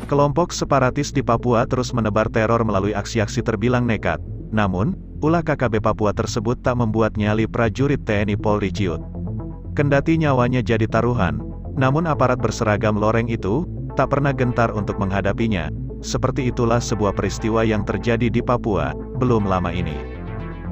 Kelompok separatis di Papua terus menebar teror melalui aksi-aksi terbilang nekat. Namun, ulah KKB Papua tersebut tak membuat nyali prajurit TNI Polri ciut. Kendati nyawanya jadi taruhan, namun aparat berseragam loreng itu tak pernah gentar untuk menghadapinya. Seperti itulah sebuah peristiwa yang terjadi di Papua belum lama ini.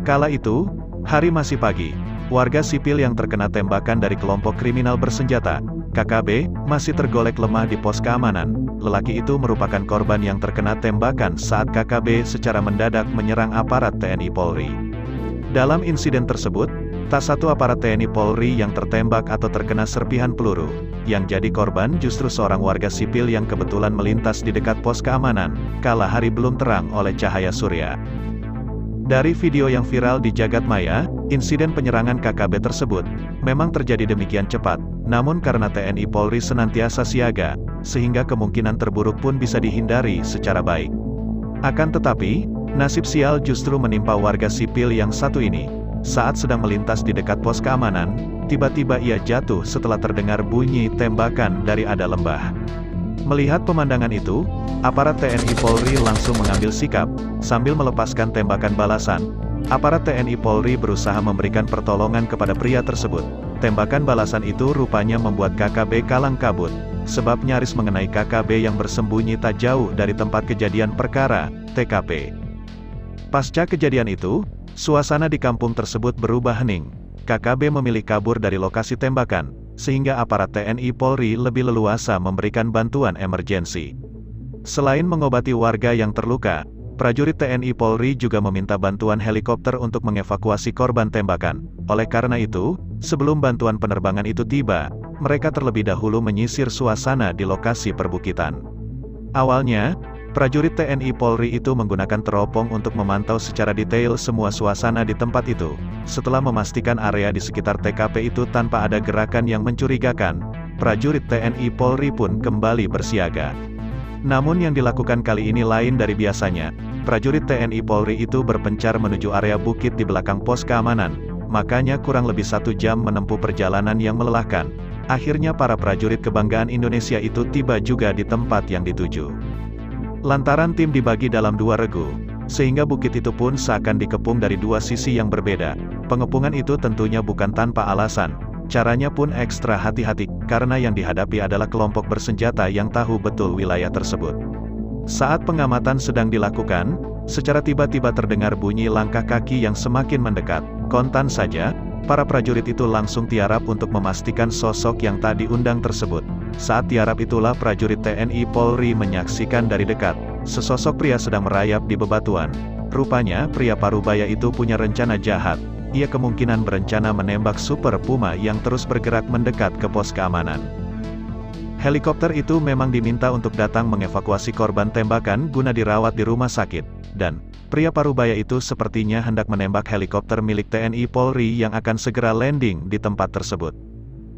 Kala itu, hari masih pagi. Warga sipil yang terkena tembakan dari kelompok kriminal bersenjata, KKB, masih tergolek lemah di pos keamanan. Lelaki itu merupakan korban yang terkena tembakan saat KKB secara mendadak menyerang aparat TNI Polri. Dalam insiden tersebut, tak satu aparat TNI Polri yang tertembak atau terkena serpihan peluru. Yang jadi korban justru seorang warga sipil yang kebetulan melintas di dekat pos keamanan, kala hari belum terang oleh cahaya surya. Dari video yang viral di jagat maya, insiden penyerangan KKB tersebut memang terjadi demikian cepat, namun karena TNI Polri senantiasa siaga, sehingga kemungkinan terburuk pun bisa dihindari secara baik. Akan tetapi, nasib sial justru menimpa warga sipil yang satu ini. Saat sedang melintas di dekat pos keamanan, tiba-tiba ia jatuh setelah terdengar bunyi tembakan dari ada lembah. Melihat pemandangan itu, aparat TNI Polri langsung mengambil sikap, sambil melepaskan tembakan balasan. Aparat TNI Polri berusaha memberikan pertolongan kepada pria tersebut. Tembakan balasan itu rupanya membuat KKB kalang kabut, sebab nyaris mengenai KKB yang bersembunyi tak jauh dari tempat kejadian perkara, TKP. Pasca kejadian itu, suasana di kampung tersebut berubah hening. KKB memilih kabur dari lokasi tembakan, sehingga aparat TNI Polri lebih leluasa memberikan bantuan emergensi. Selain mengobati warga yang terluka, prajurit TNI Polri juga meminta bantuan helikopter untuk mengevakuasi korban tembakan. Oleh karena itu, sebelum bantuan penerbangan itu tiba, mereka terlebih dahulu menyisir suasana di lokasi perbukitan. Awalnya, prajurit TNI Polri itu menggunakan teropong untuk memantau secara detail semua suasana di tempat itu. Setelah memastikan area di sekitar TKP itu tanpa ada gerakan yang mencurigakan, prajurit TNI Polri pun kembali bersiaga. Namun yang dilakukan kali ini lain dari biasanya. Prajurit TNI Polri itu berpencar menuju area bukit di belakang pos keamanan. Makanya kurang lebih 1 jam menempuh perjalanan yang melelahkan. Akhirnya para prajurit kebanggaan Indonesia itu tiba juga di tempat yang dituju. Lantaran tim dibagi dalam 2 regu, sehingga bukit itu pun seakan dikepung dari 2 sisi yang berbeda. Pengepungan itu tentunya bukan tanpa alasan. Caranya pun ekstra hati-hati, karena yang dihadapi adalah kelompok bersenjata yang tahu betul wilayah tersebut. Saat pengamatan sedang dilakukan, secara tiba-tiba terdengar bunyi langkah kaki yang semakin mendekat. Kontan saja, para prajurit itu langsung tiarap untuk memastikan sosok yang tak diundang tersebut. Saat tiarap itulah prajurit TNI Polri menyaksikan dari dekat, sesosok pria sedang merayap di bebatuan. Rupanya, pria parubaya itu punya rencana jahat. Ia kemungkinan berencana menembak Super Puma yang terus bergerak mendekat ke pos keamanan. Helikopter itu memang diminta untuk datang mengevakuasi korban tembakan guna dirawat di rumah sakit, dan pria parubaya itu sepertinya hendak menembak helikopter milik TNI Polri yang akan segera landing di tempat tersebut.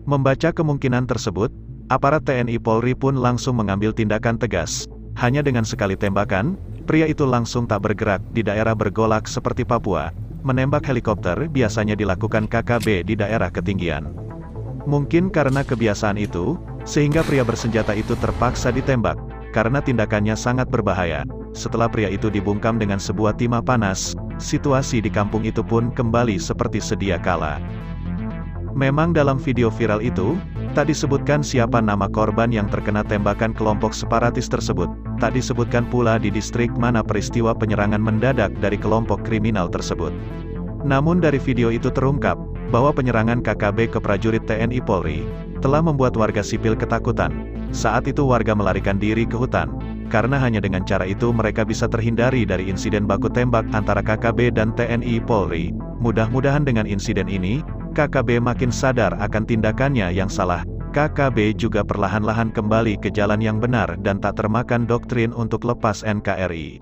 Membaca kemungkinan tersebut, aparat TNI Polri pun langsung mengambil tindakan tegas. Hanya dengan sekali tembakan, pria itu langsung tak bergerak di daerah bergolak seperti Papua. Menembak helikopter biasanya dilakukan KKB di daerah ketinggian. Mungkin karena kebiasaan itu, sehingga pria bersenjata itu terpaksa ditembak, karena tindakannya sangat berbahaya. Setelah pria itu dibungkam dengan sebuah timah panas, situasi di kampung itu pun kembali seperti sedia kala. Memang dalam video viral itu, tak disebutkan siapa nama korban yang terkena tembakan kelompok separatis tersebut. Tak disebutkan pula di distrik mana peristiwa penyerangan mendadak dari kelompok kriminal tersebut. Namun dari video itu terungkap, bahwa penyerangan KKB ke prajurit TNI Polri, telah membuat warga sipil ketakutan. Saat itu warga melarikan diri ke hutan, karena hanya dengan cara itu mereka bisa terhindari dari insiden baku tembak antara KKB dan TNI Polri. Mudah-mudahan dengan insiden ini, KKB makin sadar akan tindakannya yang salah. KKB juga perlahan-lahan kembali ke jalan yang benar dan tak termakan doktrin untuk lepas NKRI.